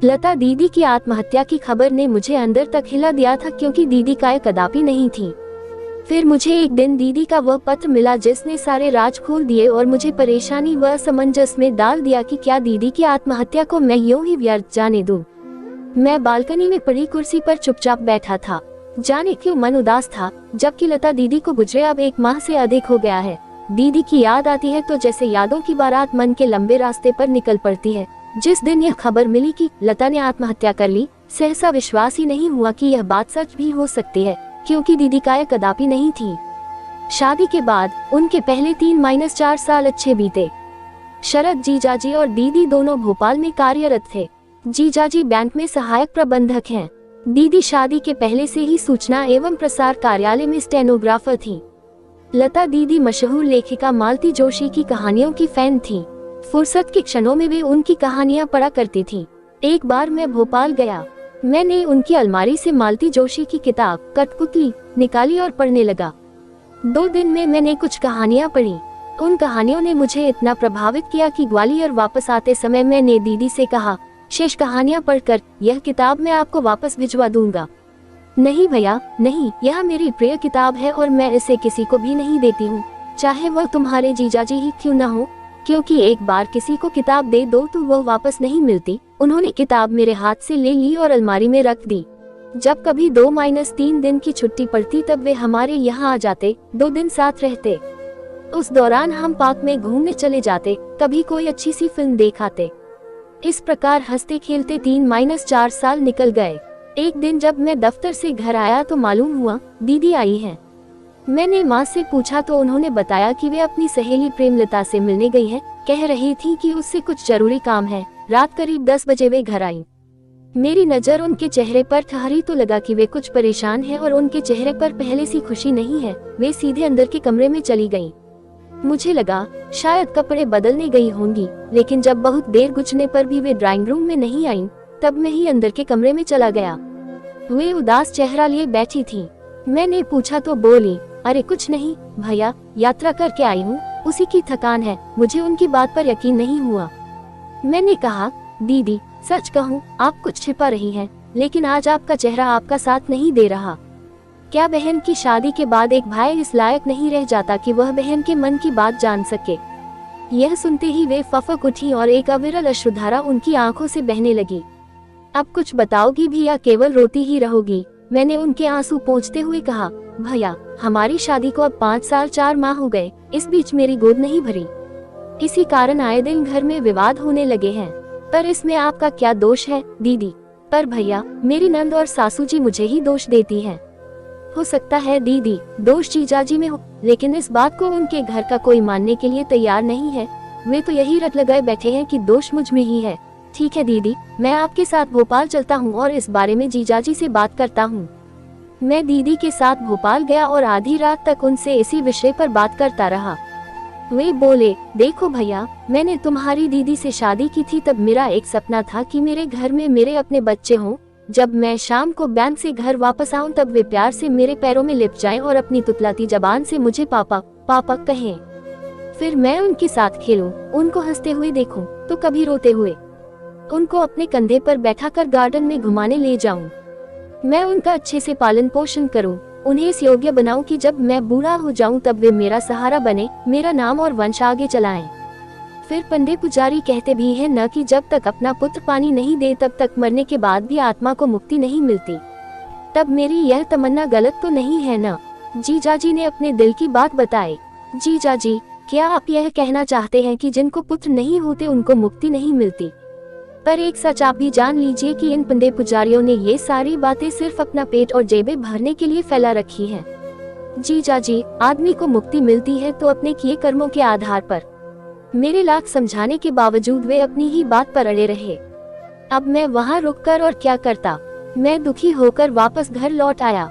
लता दीदी की आत्महत्या की खबर ने मुझे अंदर तक हिला दिया था, क्योंकि दीदी काय कदापि नहीं थी। फिर मुझे एक दिन दीदी का वह पत्र मिला जिसने सारे राज खोल दिए और मुझे परेशानी व असमंजस में डाल दिया कि क्या दीदी की आत्महत्या को मैं यूं ही व्यर्थ जाने दूं। मैं बालकनी में पड़ी कुर्सी पर चुपचाप बैठा था। जाने क्यों मन उदास था, जबकि लता दीदी को गुजरे अब 1 माह से अधिक हो गया है। दीदी की याद आती है तो जैसे यादों की बारात मन के लंबे रास्ते पर निकल पड़ती है। जिस दिन यह खबर मिली कि लता ने आत्महत्या कर ली, सहसा विश्वास ही नहीं हुआ कि यह बात सच भी हो सकती है, क्योंकि दीदी काय कदापि नहीं थी। शादी के बाद उनके पहले 3-4 साल अच्छे बीते। शरद जीजाजी और दीदी दोनों भोपाल में कार्यरत थे। जीजाजी बैंक में सहायक प्रबंधक हैं। दीदी शादी के पहले से ही सूचना एवं प्रसार कार्यालय में स्टेनोग्राफर थी। लता दीदी मशहूर लेखिका मालती जोशी की कहानियों की फैन थी। फुर्सत के क्षणों में वे उनकी कहानियां पढ़ा करती थी। एक बार मैं भोपाल गया। मैंने उनकी अलमारी से मालती जोशी की किताब कठपुतली निकाली और पढ़ने लगा। 2 दिन में मैंने कुछ कहानियां पढ़ी। उन कहानियों ने मुझे इतना प्रभावित किया कि ग्वालियर वापस आते समय मैंने दीदी से कहा, शेष कहानियां पढ़कर यह किताब मैं आपको वापस भिजवा दूंगा। नहीं भैया नहीं, यह मेरी प्रिय किताब है और मैं इसे किसी को भी नहीं देती हूँ, चाहे वह तुम्हारे जीजाजी ही क्यों न हो, क्योंकि एक बार किसी को किताब दे दो तो वह वापस नहीं मिलती। उन्होंने किताब मेरे हाथ से ले ली और अलमारी में रख दी। जब कभी 2-3 दिन की छुट्टी पड़ती तब वे हमारे यहाँ आ जाते, 2 दिन साथ रहते। उस दौरान हम पार्क में घूमने चले जाते, कभी कोई अच्छी सी फिल्म देख आते। इस प्रकार हंसते खेलते 3-4 साल निकल गए। एक दिन जब मैं दफ्तर से घर आया तो मालूम हुआ दीदी आई हैं। मैंने माँ से पूछा तो उन्होंने बताया कि वे अपनी सहेली प्रेमलता से मिलने गई हैं। कह रही थी कि उससे कुछ जरूरी काम है। रात करीब 10 बजे वे घर आई। मेरी नजर उनके चेहरे पर ठहरी तो लगा कि वे कुछ परेशान हैं और उनके चेहरे पर पहले सी खुशी नहीं है। वे सीधे अंदर के कमरे में चली गईं। मुझे लगा शायद कपड़े बदलने गई होंगी, लेकिन जब बहुत देर गुजरने पर भी वे ड्राइंग रूम में नहीं आईं, तब मैं ही अंदर के कमरे में चला गया। वे उदास चेहरा लिए बैठी थी। मैंने पूछा तो बोली, अरे कुछ नहीं भैया, यात्रा करके आई हूँ, उसी की थकान है। मुझे उनकी बात पर यकीन नहीं हुआ। मैंने कहा, दीदी सच कहूँ आप कुछ छिपा रही हैं, लेकिन आज आपका चेहरा आपका साथ नहीं दे रहा। क्या बहन की शादी के बाद एक भाई इस लायक नहीं रह जाता कि वह बहन के मन की बात जान सके। यह सुनते ही वे फफक उठी और एक अविरल अश्रुधारा उनकी आंखों से बहने लगी। अब कुछ बताओगी भी या केवल रोती ही रहोगी? मैंने उनके आंसू पोंछते हुए कहा, भैया हमारी शादी को अब 5 साल 4 माह हो गए, इस बीच मेरी गोद नहीं भरी। इसी कारण आए दिन घर में विवाद होने लगे हैं। पर इसमें आपका क्या दोष है दीदी? पर भैया मेरी नंद और सासू जी मुझे ही दोष देती हैं। हो सकता है दीदी दोष जीजाजी में हो, लेकिन इस बात को उनके घर का कोई मानने के लिए तैयार नहीं है। वे तो यही रट लगाए बैठे हैं कि दोष मुझ में ही है। ठीक है दीदी, मैं आपके साथ भोपाल चलता हूँ और इस बारे में जीजाजी से बात करता हूँ। मैं दीदी के साथ भोपाल गया और आधी रात तक उनसे इसी विषय पर बात करता रहा। वे बोले, देखो भैया, मैंने तुम्हारी दीदी से शादी की थी तब मेरा एक सपना था कि मेरे घर में मेरे अपने बच्चे हों। जब मैं शाम को बैंक से घर वापस आऊं तब वे प्यार से मेरे पैरों में लिपट जाएं और अपनी तुतलाती जबान से मुझे पापा पापा कहें। फिर मैं उनके साथ खेलूं, उनको हंसते हुए देखूं तो कभी रोते हुए। उनको अपने कंधे पर बैठाकर गार्डन में घुमाने ले जाऊं। मैं उनका अच्छे से पालन पोषण करूं, उन्हें इस योग्य बनाऊं कि जब मैं बूढ़ा हो जाऊं तब वे मेरा सहारा बने, मेरा नाम और वंश आगे चलाएं। फिर पंडे पुजारी कहते भी हैं न कि जब तक अपना पुत्र पानी नहीं दे तब तक मरने के बाद भी आत्मा को मुक्ति नहीं मिलती। तब मेरी यह तमन्ना गलत तो नहीं है न? जीजाजी ने अपने दिल की बात बताई। जीजाजी, क्या आप यह कहना चाहते हैं कि जिनको पुत्र नहीं होते उनको मुक्ति नहीं मिलती? पर एक सच आप भी जान लीजिए कि इन पंडे पुजारियों ने ये सारी बातें सिर्फ अपना पेट और जेबें भरने के लिए फैला रखी हैं। जीजाजी, आदमी को मुक्ति मिलती है तो अपने किए कर्मों के आधार पर। मेरे लाख समझाने के बावजूद वे अपनी ही बात पर अड़े रहे। अब मैं वहाँ रुककर और क्या करता? मैं दुखी होकर वापस घर लौट आया।